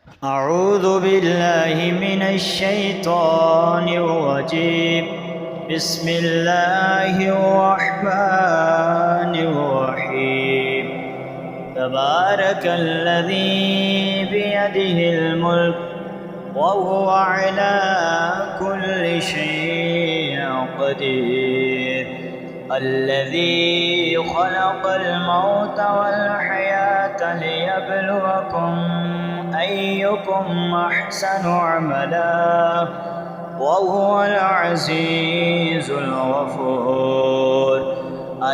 أعوذ بالله من الشيطان الرجيم. بسم الله الرحمن الرحيم. تبارك الذي بيده الملك وهو على كل شيء قدير. الذي خلق الموت والحياة ليبلوكم أيكم أحسن عملا وهو العزيز الغفور.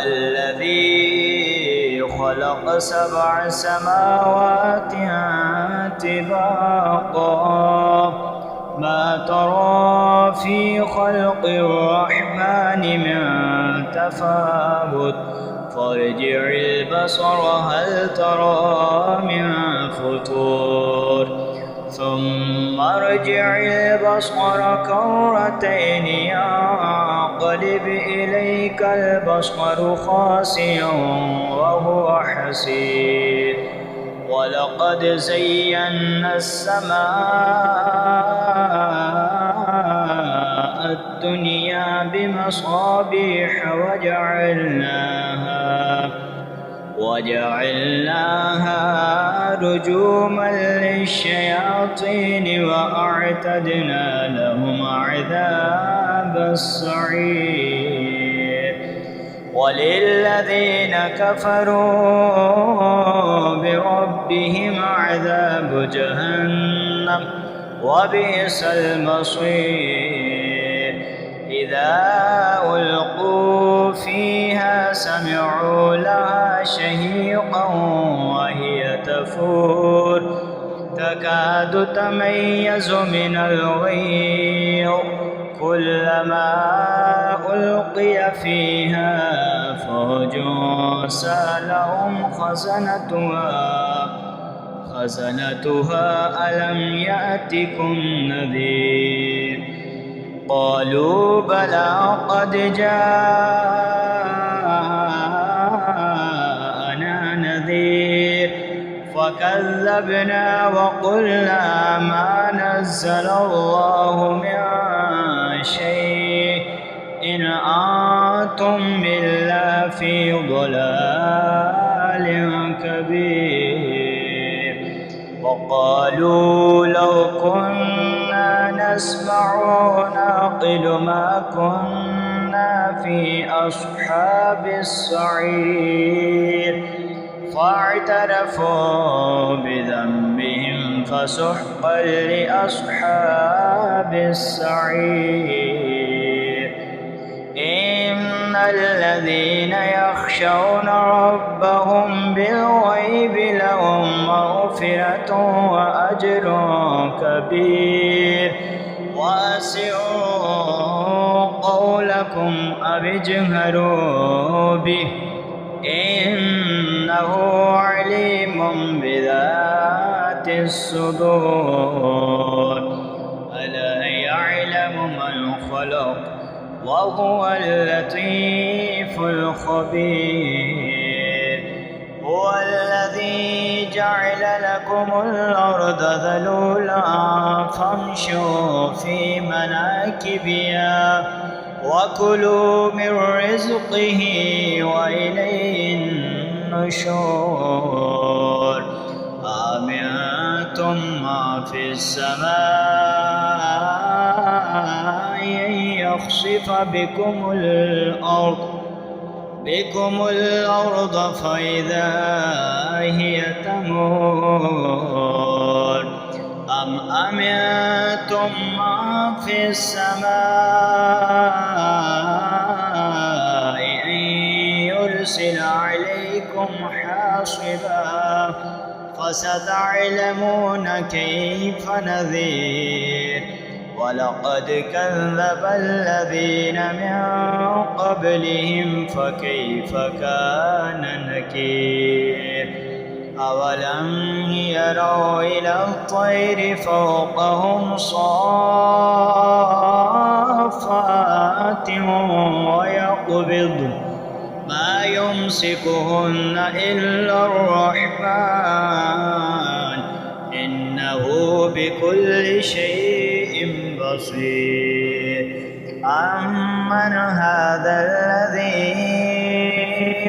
الذي خلق 7 سماوات طباقا ما ترى في خلق الرحمن من تفاوت فارجع البصر هل ترى من فطور ثم ارجع البصر كرتين ينقلب إليك البصر خاسئا وهو حسير. ولقد زينا السماء الدنيا بمصابيح وجعلناها رجوما للشياطين وأعتدنا لهم عذاب السعير. وللذين كفروا بربهم عذاب جهنم وبئس المصير. إذا ألقوا فيها سمعوا لها شهيقا وهي تفور تكاد تميز من الغيظ كلما ألقي فيها فوج سألهم خزنتها ألم يأتكم نذير قالوا بلى قد جاءنا نذير فكذبنا وقلنا ما نزل الله من شيء إن أنتم إلا في ضلال كبير. وقالوا لو كنا نسمع ونعقل ما كنا في أصحاب السعير فاعترفوا بذنبهم فسحقا لأصحاب السعير. إن الذين يخشون ربهم بالغيب لهم مغفرة وأجر كبير. وأسروا قولكم أو اجهروا به إنه عليم بذات الصدور. ألا يعلم من خلق وهو اللطيف الخبير. هو الذي جعل لكم الأرض ذلولا فامشوا في مناكبها وكلوا من رزقه وإليه النشور. آمنتم ما في السماء أن يخسف بكم الأرض فإذا هي تمور أم أمنتم ما في السماء أن يرسل عليكم حاصبا فستعلمون كيف نذير. ولقد كذب الذين من قبلهم فكيف كان نكير. أولم يروا إلى الطير فوقهم صافات ويقبض ما يمسكهن إلا الرحمن إنه بكل شيء بصير. أمن هذا الذي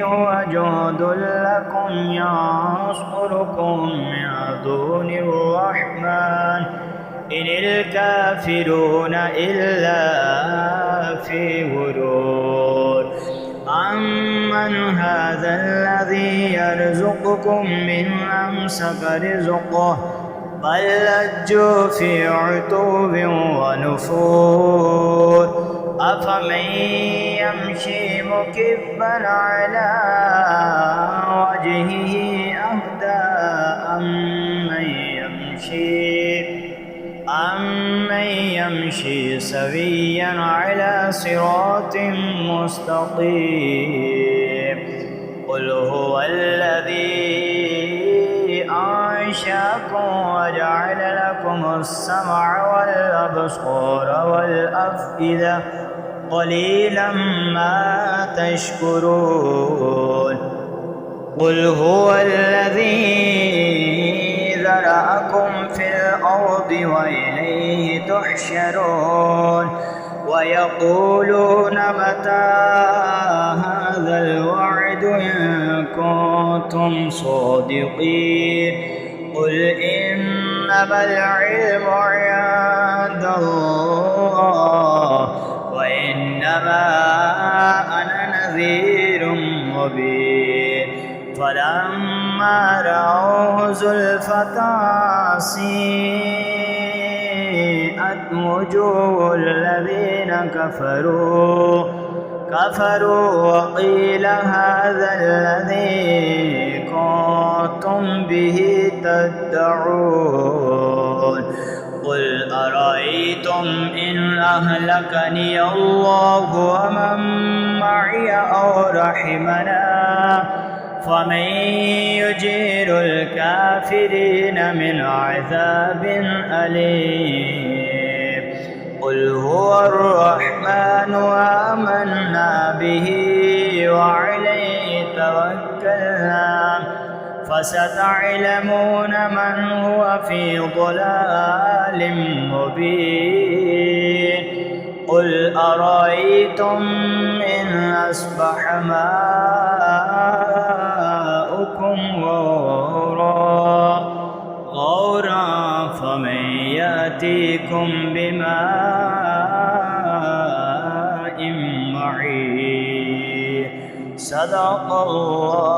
هو جند لكم ينصركم من دون الرحمن إن الكافرون إلا في غرور. أمن هذا الذي يرزقكم من أمسك رزقه بل لجوا في عتو ونفور. أفمن يمشي مكبا على وجهه أهدى أمن يمشي سويا على صراط مستقيم. قل هو الذي أنشأكم وجعل لكم السمع والأبصار والأفئدة قليلا ما تشكرون. قل هو الذي ذرأكم في الأرض وإليه تحشرون. ويقولون متى هذا الوعد إن كنتم صادقين. قل إنما العلم عند الله وإنما أنا نذير مبين. فلما رأوه زلفة سيئت وجوه الذين كفروا وقيل هذا الذي كنتم به تدعون. قل أرأيتم إن أهلكني الله ومن معي أو رحمنا فمن يجير الكافرين من عذاب أليم. قل هو الرحمن آمنا به وعليه توكلنا فستعلمون من هو في ضلال مبين. قل أرأيتم إن أصبح ماؤكم غورا فمن يأتيكم بماء معين. صدق الله